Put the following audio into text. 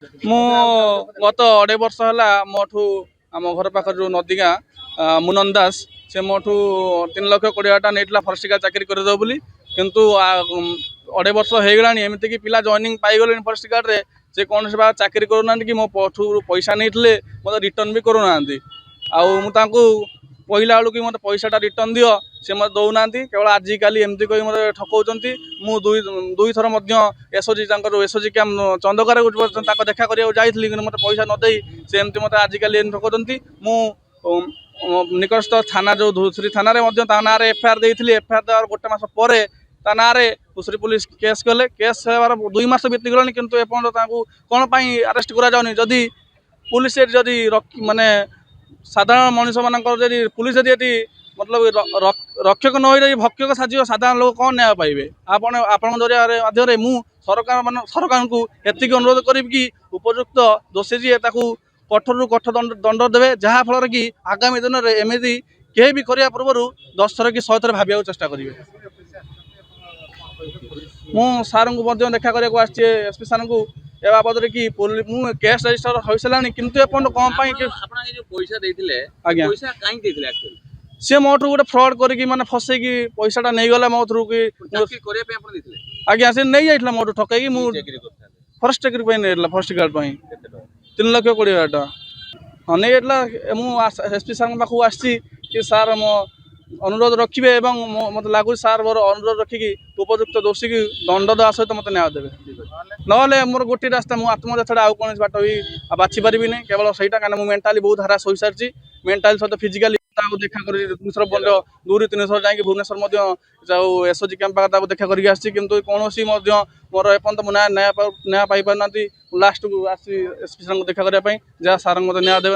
ମୁଁ ଗତ 2.5 ବର୍ଷ ହେଲା ମୋଠୁ ଆମ ଘର ପାଖରେ ଯେଉଁ ନଦୀଗାଁ ମୁନନ ଦାସ ସେ ମୋଠୁ 3,20,000 ନେଇଥିଲା ଫରେଷ୍ଟ ଗାର୍ଡ ଚାକିରି କରିଦେବ ବୋଲି। କିନ୍ତୁ 2.5 ବର୍ଷ ହେଇଗଲାଣି ଏମିତିକି ପିଲା ଜଏନିଂ ପାଇଗଲେଣି ଫରେଷ୍ଟ ଗାର୍ଡରେ, ସେ କୌଣସି ଭାବେ ଚାକିରି କରୁନାହାନ୍ତି କି ମୋ ପଠୁ ପଇସା ନେଇଥିଲେ ମୋତେ ରିଟର୍ନ ବି କରୁନାହାନ୍ତି। ଆଉ ମୁଁ ତାଙ୍କୁ କହିଲା ବେଳକୁ ମୋତେ ପଇସାଟା ରିଟର୍ନ ଦିଅ, ସେ ମୋତେ ଦେଉନାହାନ୍ତି। କେବଳ ଆଜିକାଲି ଏମିତି କହି ମୋତେ ଠକଉଛନ୍ତି। ମୁଁ ଦୁଇଥର ମଧ୍ୟ ଏସ୍ଓଜି ତାଙ୍କର ଏସ୍ଓଜି କ୍ୟାମ୍ପ ଚନ୍ଦକାରେ ତାଙ୍କ ଦେଖା କରିବାକୁ ଯାଇଥିଲି, କିନ୍ତୁ ମୋତେ ପଇସା ନ ଦେଇ ସେ ଏମିତି ମୋତେ ଆଜିକାଲି ଏମିତି ଠକଉଛନ୍ତି। ମୁଁ ନିକଟସ୍ଥ ଥାନା ଯେଉଁ ଧୁଷୁରୀ ଥାନାରେ ମଧ୍ୟ ତା ନାଁରେ ଏଫଆଇଆର ଦେଇଥିଲି। ଏଫଆଇଆର ଦେବାର 1 ମାସ ପରେ ତା ନାଁରେ ଧୁଷୁରୀ ପୁଲିସ କେସ୍ କଲେ। କେସ୍ ହେବାର 2 ମାସ ବିତିଗଲାଣି, କିନ୍ତୁ ଏପର୍ଯ୍ୟନ୍ତ ତାଙ୍କୁ କ'ଣ ପାଇଁ ଆରେଷ୍ଟ କରାଯାଉନି? ଯଦି ପୁଲିସ ଯଦି ମାନେ ସାଧାରଣ ମଣିଷମାନଙ୍କର ଯଦି ପୁଲିସ ଯଦି ମତଲବ ରକ୍ଷକ ନ ହୋଇ ଯଦି ଭକ୍ଷକ ସାଜିବ, ସାଧାରଣ ଲୋକ କ'ଣ ନ୍ୟାୟ ପାଇବେ? ଆପଣଙ୍କ ମାଧ୍ୟମରେ ମୁଁ ସରକାରଙ୍କୁ ଏତିକି ଅନୁରୋଧ କରିବି କି ଉପଯୁକ୍ତ ଦୋଷୀ ଯିଏ ତାକୁ କଠୋରରୁ କଠୋର ଦଣ୍ଡ ଦେବେ, ଯାହାଫଳରେ କି ଆଗାମୀ ଦିନରେ ଏମିତି କେହି ବି କରିବା ପୂର୍ବରୁ 10 ଥର କି 100 ଥର ଭାବିବାକୁ ଚେଷ୍ଟା କରିବେ। ମୁଁ ସାର୍ଙ୍କୁ ମଧ୍ୟ ଦେଖା କରିବାକୁ ଆସିଛି, ଏସ୍ପି ସାର୍ଙ୍କୁ, ଏ ବାବଦରେ କି ମୁଁ କେସ୍ ରେଜିଷ୍ଟର ହୋଇସାରିଲାଣି, କିନ୍ତୁ ଏପର୍ଯ୍ୟନ୍ତ କ'ଣ ପାଇଁ ଆଜ୍ଞା ସେ ମୋଠୁ ଗୋଟେ ଫ୍ରଡ୍ କରିକି ମାନେ ଫସେଇକି ପଇସାଟା ନେଇଗଲା ମୋଠୁ କି ଆଜ୍ଞା ସେ ନେଇଯାଇଥିଲା ମୋଠୁ ଠକେଇକି। ମୁଁ ଫରେଷ୍ଟ ଚାକିରି ପାଇଁ ନେଇଯାଇଥିଲା, ଫରେଷ୍ଟ ଗାର୍ଡ ପାଇଁ 3,20,000 ହଁ ନେଇଯାଇଥିଲା। ମୁଁ ଏସ୍ପି ସାର୍ଙ୍କ ପାଖକୁ ଆସିଛି କି ସାର୍ ମୋ ଅନୁରୋଧ ରଖିବେ ଏବଂ ମୋତେ ଲାଗୁଛି ସାର୍ ମୋର ଅନୁରୋଧ ରଖିକି ଉପଯୁକ୍ତ ଦୋଷୀକି ଦଣ୍ଡ ଦେବା ସହିତ ମୋତେ ନ୍ୟାୟ ଦେବେ। ନହେଲେ ମୋର ଗୋଟିଏ ରାସ୍ତା, ମୁଁ ଆତ୍ମହତ୍ୟା ଛଡ଼ା ଆଉ କୌଣସି ବାଟ ବି ବାଛି ପାରିବିନି, କେବଳ ସେଇଟା। କାରଣ ମୁଁ ମେଣ୍ଟାଲି ବହୁତ ହାରାସ ହୋଇସାରିଛି, ମେଣ୍ଟାଲି ସହିତ ଫିଜିକାଲି। ତାକୁ ଦେଖା କରି 2-3 ଥର 2-3 ଥର ଯାଇକି ଭୁବନେଶ୍ୱର ମଧ୍ୟ ଯାଉ ଏସ୍ଓଜି କ୍ୟାମ୍ପ ପାଖରେ ତାକୁ ଦେଖା କରିକି ଆସିଛି, କିନ୍ତୁ କୌଣସି ମଧ୍ୟ ମୋର ଏପର୍ଯ୍ୟନ୍ତ ମୁଁ ନ୍ୟାୟ ପାଇପାରୁନାହାନ୍ତି। ଲାଷ୍ଟକୁ ଆସିଛି ଏସ୍ପି ସାର୍ଙ୍କୁ ଦେଖା କରିବା ପାଇଁ, ଯାହା ସାର୍ ମୋତେ ନ୍ୟାୟ ଦେବେ।